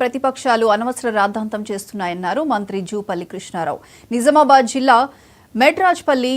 ప్రతిపక్షాలు అనవసర రాద్ధాంతం చేస్తున్నాయన్నారు మంత్రి జూపల్లి కృష్ణారావు. నిజామాబాద్ జిల్లా మెడ్రాజ్పల్లి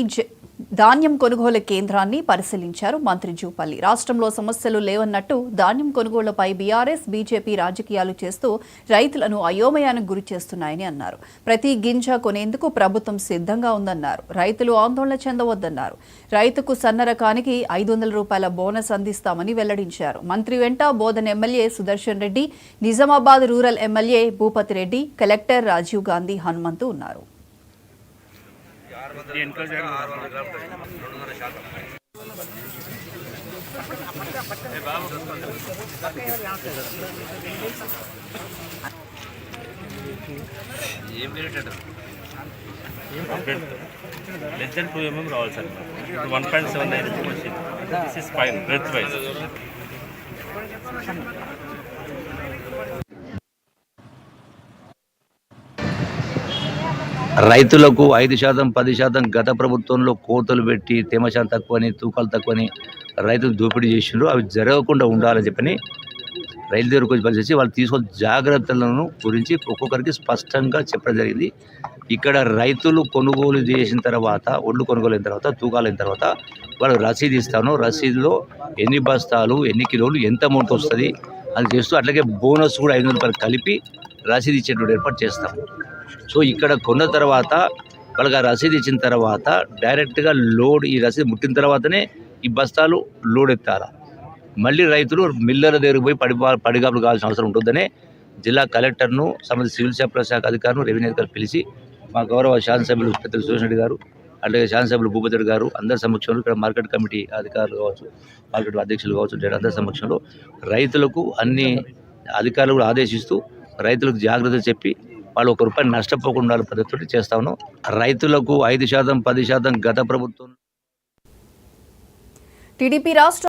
ధాన్యం కొనుగోలు కేంద్రాన్ని పరిశీలించారు మంత్రి జూపల్లి. రాష్ట్రంలో సమస్యలు లేవన్నట్టు ధాన్యం కొనుగోళ్లపై బీఆర్ఎస్, బీజేపీ రాజకీయాలు చేస్తూ రైతులను అయోమయానికి గురి చేస్తున్నాయని అన్నారు. ప్రతి గింజ కొనేందుకు ప్రభుత్వం సిద్ధంగా ఉందన్నారు. రైతులు ఆందోళన చెందవద్దన్నారు. రైతుకు సన్న రకానికి 500 రూపాయల బోనస్ అందిస్తామని వెల్లడించారు. మంత్రి వెంట Bodhan MLA Sudarshan Reddy, Nizamabad rural MLA Bhupathi Reddy, collector Rajiv Gandhi Hanumanthu ఉన్నారు. less than 2 mm రావాలి sir. 1.79 machine. This is fine, breadth wise. రైతులకు 5%, 10% గత ప్రభుత్వంలో కోతలు పెట్టి తేమ శాతం తక్కువని, తూకాలు తక్కువని రైతులు దోపిడీ చేసిండ్రు. అవి జరగకుండా ఉండాలని చెప్పని రైతు దగ్గరకు వచ్చి పరిచేసి వాళ్ళు తీసుకున్న జాగ్రత్తలను గురించి ఒక్కొక్కరికి స్పష్టంగా చెప్పడం జరిగింది. ఇక్కడ రైతులు కొనుగోలు చేసిన తర్వాత, ఒడ్లు కొనుగోలు అయిన తర్వాత, తూకాలు అయిన తర్వాత వాళ్ళకి రసీదు ఇస్తాను. రసీదులో ఎన్ని బస్తాలు, ఎన్ని కిలోలు, ఎంత అమౌంట్ వస్తుంది అది చేస్తూ అట్లాగే బోనస్ కూడా 500 రూపాయలు కలిపి రసీదు ఇచ్చేటువంటి ఏర్పాటు చేస్తాం. సో ఇక్కడ కొన్న తర్వాత వాళ్ళకి ఆ రసీదు ఇచ్చిన తర్వాత డైరెక్ట్గా లోడ్, ఈ రసీదు ముట్టిన తర్వాతనే ఈ బస్తాలు లోడ్ ఎత్తాలి. మళ్ళీ రైతులు మిల్లర్ల దగ్గరికి పోయి పడిగాపులు కావాల్సిన అవసరం ఉంటుందనే జిల్లా కలెక్టర్ను, సంబంధించిన సివిల్ సప్లై శాఖ అధికారులు, రెవెన్యూ అధికారులు పిలిచి మా గౌరవ శాసనసభ్యులు పెద్దలు సుదర్శన్ రెడ్డి గారు, అలాగే శాసనసభ్యులు భూపతి రెడ్డి గారు అందరి సమక్షంలో, ఇక్కడ మార్కెట్ కమిటీ అధికారులు కావచ్చు, మార్కెట్ అధ్యక్షులు కావచ్చు, అందరి సమక్షంలో రైతులకు అన్ని అధికారులు కూడా ఆదేశిస్తూ రైతులకు జాగ్రత్త చెప్పి వాళ్ళు ₹1 నష్టపోకుండా పద్ధతితో చేస్తా ఉన్నాం. రైతులకు 5%, 10% గత ప్రభుత్వం టీడీపీ రాష్ట్ర